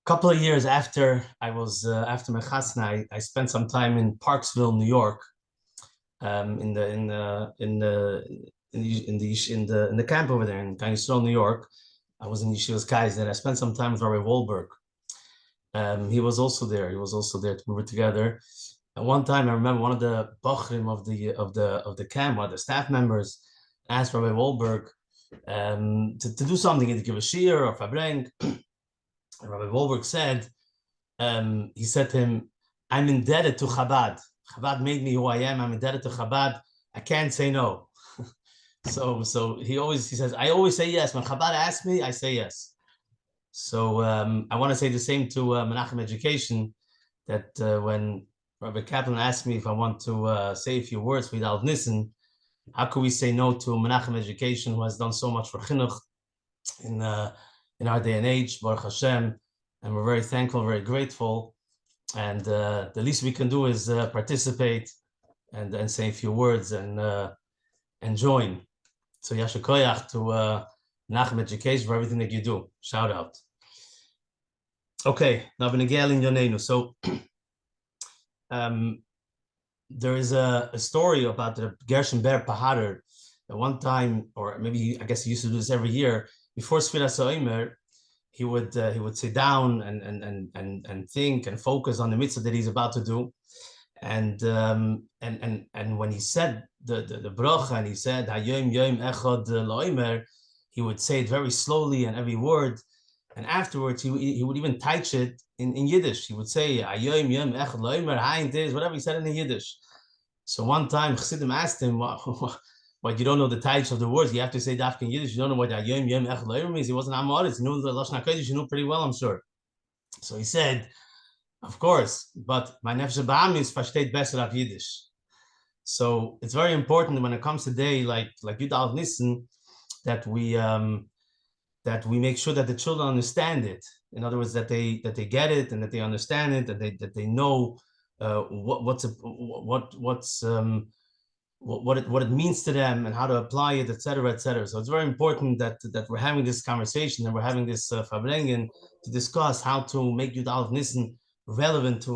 couple of years after I was after my chasna, I spent some time in Parksville, New York, in the camp over there in Yisroel, New York. I was in Yeshiva's guys, and I spent some time with Rabbi Goldberg. He was also there. He was also there. We were together. And one time, I remember one of the bachrim of the camp, one of the staff members, asked Rabbi Goldberg to do something, either give a shiur or fabreng. And Rabbi Goldberg said, he said to him, "I'm indebted to Chabad. Chabad made me who I am. I'm indebted to Chabad. I can't say no." So he says, "I always say yes. When Chabad asks me, I say yes." So I want to say the same to Menachem Education, that when Rabbi Kaplan asked me if I want to say a few words with Alef Nissan, how could we say no to Menachem Education, who has done so much for chinuch in our day and age, Baruch Hashem, and we're very thankful, very grateful, and the least we can do is participate and say a few words and join. So Yasher Koyach to Menachem Education for everything that you do. Shout out. Okay, now Benegel in Yonenu. So there is a story about the Gershon Ber Paharer. At one time, or maybe I guess he used to do this every year, before Sfiras HaOmer, he would sit down and think and focus on the mitzvah that he's about to do. And when he said the bracha, and he said Hayom Yom Echad LaOmer, he would say it very slowly and every word. And afterwards, he would even touch it in Yiddish. He would say Hayom Yom Echad LaOmer, Hayin Tiz, whatever he said in Yiddish. So one time, Chassidim asked him, "But you don't know the types of the words. You have to say dafka in Yiddish. You don't know what Hayom Yom Echad LaOmer means." He wasn't Amoritz. He knew the Lashon HaKodesh. He knew pretty well, I'm sure. So he said, "Of course, but my nefesh ba'amis versteht besser auf Yiddish." So it's very important when it comes to day like Yud Alef Nissan that we make sure that the children understand it. In other words, that they get it and that they understand it, that they know what it means to them and how to apply it, etc., etc. So it's very important that we're having this conversation and we're having this fabrengen to discuss how to make Yud Alef Nissan relevant to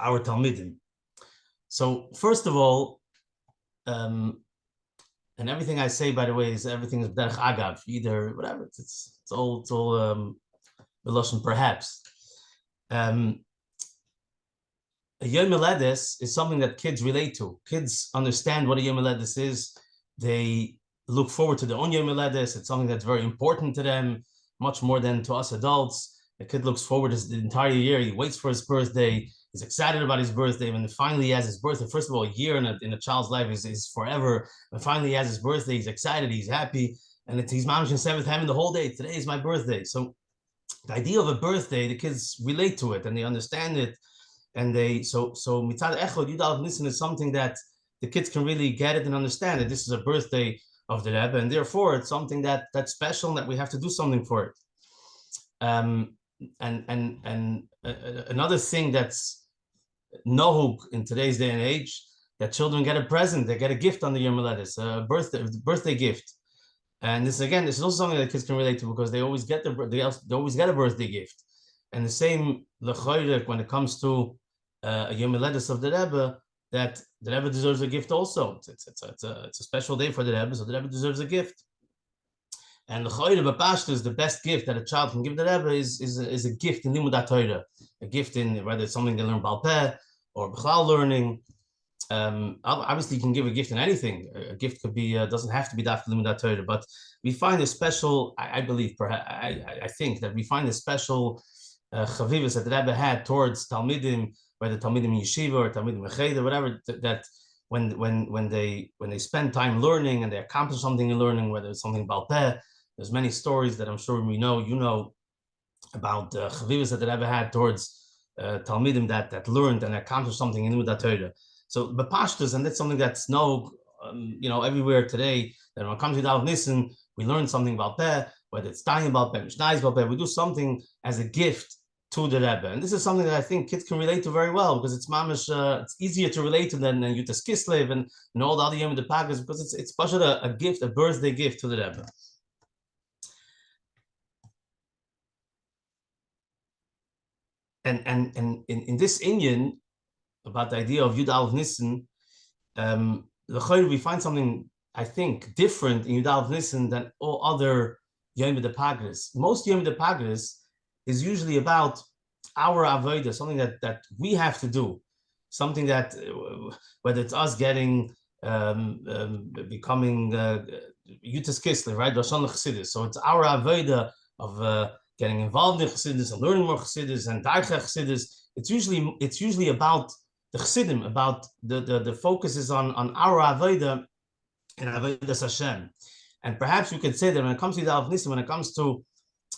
our Talmidim. So first of all, and everything I say, by the way, everything is derech agav, either whatever. It's all Beloshen perhaps. A Yom Haledes is something that kids relate to. Kids understand what a Yom Haledes is. They look forward to their own Yom Haledes. It's something that's very important to them, much more than to us adults. A kid looks forward to the entire year. He waits for his birthday. He's excited about his birthday. When finally he has his birthday, first of all, a year in a child's life is forever. When finally he has his birthday, he's excited, he's happy, and he's mamish in seventh heaven the whole day. Today is my birthday. So the idea of a birthday, the kids relate to it and they understand it. And so mitzad echod Yud Alef Nissan is something that the kids can really get it and understand that this is a birthday of the Rebbe, and therefore it's something that's special and that we have to do something for it. Another thing that's nohug in today's day and age, that children get a present, they get a gift on the Yom Haledes, a birthday gift. And this is also something that kids can relate to because they always get a birthday gift. And the same lechoyrek when it comes to a Yom Haledes of the Rebbe, that the Rebbe deserves a gift also. It's a special day for the Rebbe, so the Rebbe deserves a gift. And the Choyre B'Pashto is the best gift that a child can give the Rebbe is a gift in Limud HaTorah, a gift in whether it's something they learn Baal Peh or B'chlal learning. Obviously, you can give a gift in anything. A gift could be doesn't have to be Daf Limud HaTorah, but we find a special. I believe, perhaps I think that we find a special chavivus that the Rebbe had towards Talmidim, whether Talmidim in Yeshiva or Talmidim in Cheder, whatever. That when they spend time learning and they accomplish something in learning, whether it's something Baal Peh. There's many stories that I'm sure you know about chavivus that the Rebbe had towards Talmidim that learned and accomplished something in Limud HaTorah. So b'pashtus, and that's something that's everywhere today. That when it comes to Alef Nissan, we learn something about Peh, whether it's Tanya about Peh, Mishnah about Peh. We do something as a gift to the Rebbe, and this is something that I think kids can relate to very well because it's mamish. It's easier to relate to than Yutas Kislev and all the other Yom Pagas because it's a gift, a birthday gift to the Rebbe. in this Inyan about the idea of Yud Aleph Nissen, we find something, I think, different in Yud Aleph Nissen than all other Yom Pagris. Most Yom Pagris is usually about our avodah, something that we have to do, something that whether it's us getting becoming Yutas Kislev, right? So it's our avodah of getting involved in Chassidus and learning more Chassidus and Darcha Chassidus. It's usually about the Chassidim, about the focus is on our avodah and avodas Hashem. And perhaps we could say that when it comes to Yud Nissen, when it comes to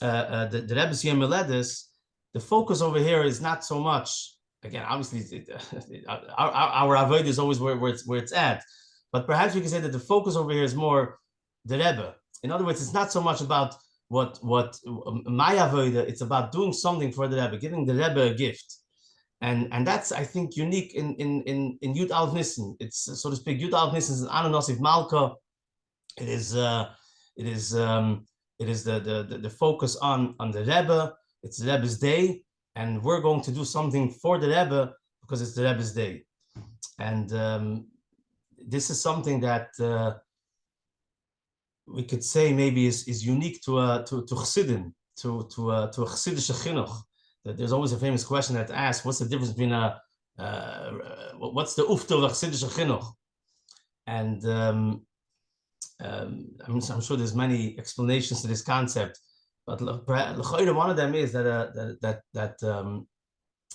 the Rebbe's Yom Miledus, the focus over here is not so much. Again, obviously, our avodah is always where it's at. But perhaps we can say that the focus over here is more the Rebbe. In other words, it's not so much about what my avodah. It's about doing something for the Rebbe, giving the Rebbe a gift, and that's, I think, unique in Yud Aleph Nissen. It's, so to speak, Yud Aleph Nissen is an Anu Nasiv Malka. It is the focus on the Rebbe. It's the Rebbe's day, and we're going to do something for the Rebbe because it's the Rebbe's day. And this is something that we could say maybe is unique to Chassidim, to a Chassidish chinuch. There's always a famous question that asks, what's the difference between what's the ufta of Chassidish chinuch? And I'm sure there's many explanations to this concept, but one of them is that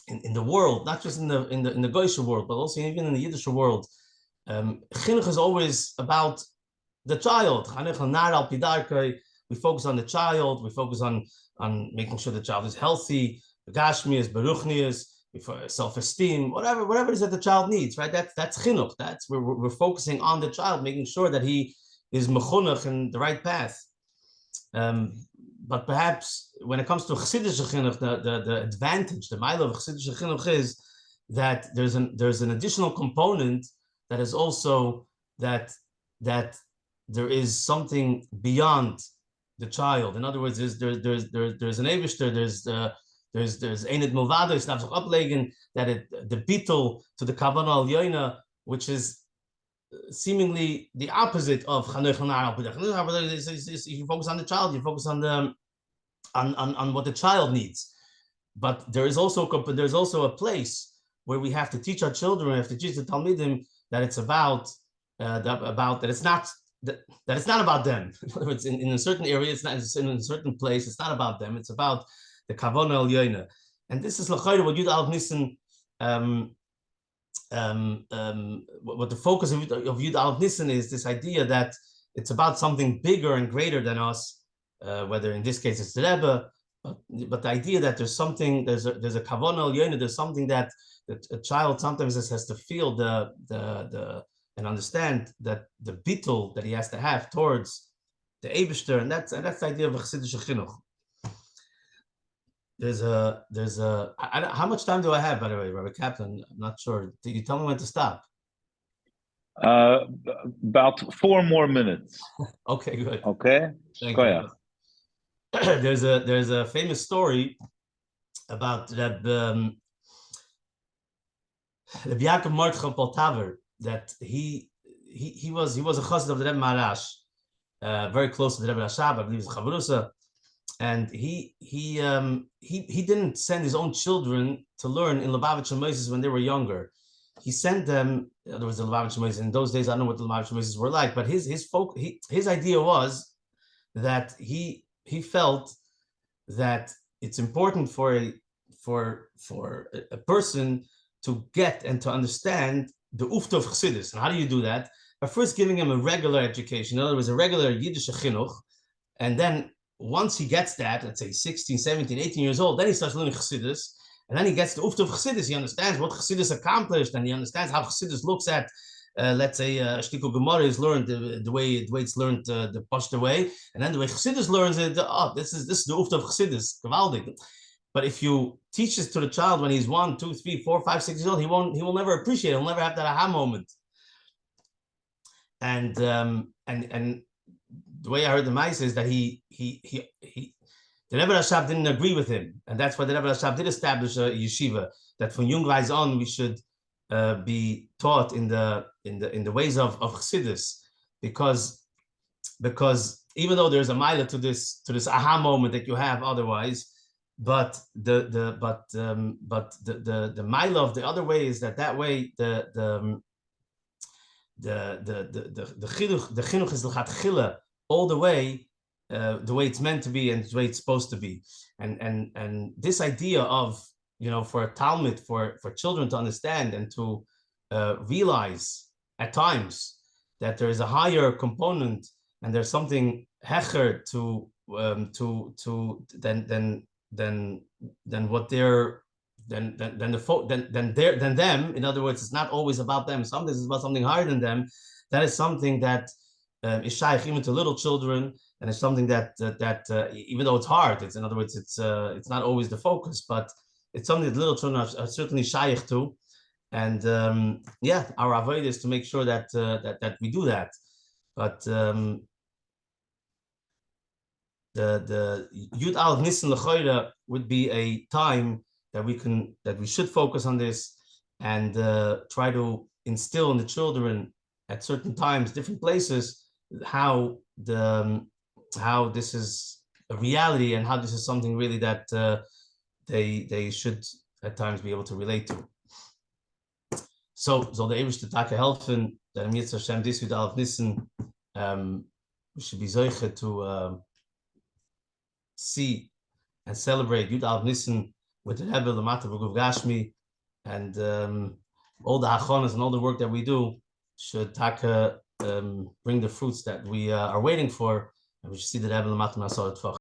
in the world, not just in the Goyish world, but also even in the Yiddish world, chinuch is always about the child. We focus on the child. We focus on making sure the child is healthy, gashmias, beruchnias, self-esteem, whatever it is that the child needs. Right? That's chinuch. That's where we're focusing on the child, making sure that he is mechunach in the right path. But perhaps when it comes to Chassidish chinuch, the advantage, the mile of Chassidish chinuch is that there's an additional component that is also that there is something beyond the child. In other words, there's an Eivishter, there's Einid Milvado, it's not uplegen, that the bittul to the Kavanah Al Yoina, which is seemingly the opposite of Chanuch Hanar. You focus on the child, you focus on what the child needs. But there's also a place where we have to teach our children, we have to teach the Talmidim that it's about that it's not about them. In other words, in a certain area, it's not in a certain place, it's not about them, it's about the Kavanah Al Yoina. And this is l'chayr what Yud Aleph Nissen, what the focus of Yud Aleph Nissen is, this idea that it's about something bigger and greater than us, whether in this case it's the Rebbe, but the idea that there's a Kavanah Al Yoina, there's something that a child sometimes has to feel and understand that the bittul that he has to have towards the Eibishter, and that's the idea of a Chassidish chinuch. How much time do I have, by the way, Rabbi Kaplan? I'm not sure. Did you tell me when to stop? About 4 more minutes. Okay, good. Okay. Thank you. There's a famous story about Rabbi Yaakov Mordechai Poltaver, that he was a chassid of the Rebbe Maharash, very close to the Rebbe Rashab, I believe he's Chavrusa, and he didn't send his own children to learn in Lubavitch and Moses when they were younger. He sent them. In other words, the Lubavitch and Moses. In those days, I don't know what the Lubavitch and Moses were like, but his idea was that he felt that it's important for a person to get and to understand the ufta of Chassidus. And how do you do that? By first giving him a regular education, in other words, a regular Yiddish chinuch, and then once he gets that, let's say 16, 17, 18 years old, then he starts learning Chassidus, and then he gets the ufta of Chassidus. He understands what Chassidus accomplished, and he understands how Chassidus looks at, let's say, Shtiku Gemara is learned the way it's learned the Pashto way, and then the way Chassidus learns it. This is the ufta of Chassidus, gewaldig. But if you teach this to the child when he's 1, 2, 3, 4, 5, 6 years old, he will never appreciate it. He'll never have that aha moment. And the way I heard the mice is that The Rebbe Rashab didn't agree with him, and that's why the Rebbe Rashab did establish a yeshiva that from young guys on we should be taught in the ways of Chassidus, because even though there's a mila to this aha moment that you have otherwise, but the mila of the other way is that way the chinuch is l'chat chila all the way it's meant to be and the way it's supposed to be, and this idea of, for a Talmud, for children to understand and to realize at times that there is a higher component and there's something hecher than what they're than them. In other words, it's not always about them. Sometimes it's about something higher than them. That is something that is shaykh even to little children, and it's something that even though it's hard, it's not always the focus, but it's something that little children are certainly shaykh to. And our avoid is to make sure that we do that. But the Yud Alef Nissan L'Choira would be a time that we should focus on this and try to instill in the children at certain times, different places, how this is a reality and how this is something really that they should at times be able to relate to. So the Eibush to take helfen that Mitzvah Hashem this Yud Alef Nissan, we should be zoiche to see and celebrate Yud Alef Nissan with the Rebbe Lamata B'Guv Gashmi, and all the hachonas and all the work that we do should bring the fruits that we are waiting for, and we should see the Rebbe Lamata Masor Tfach.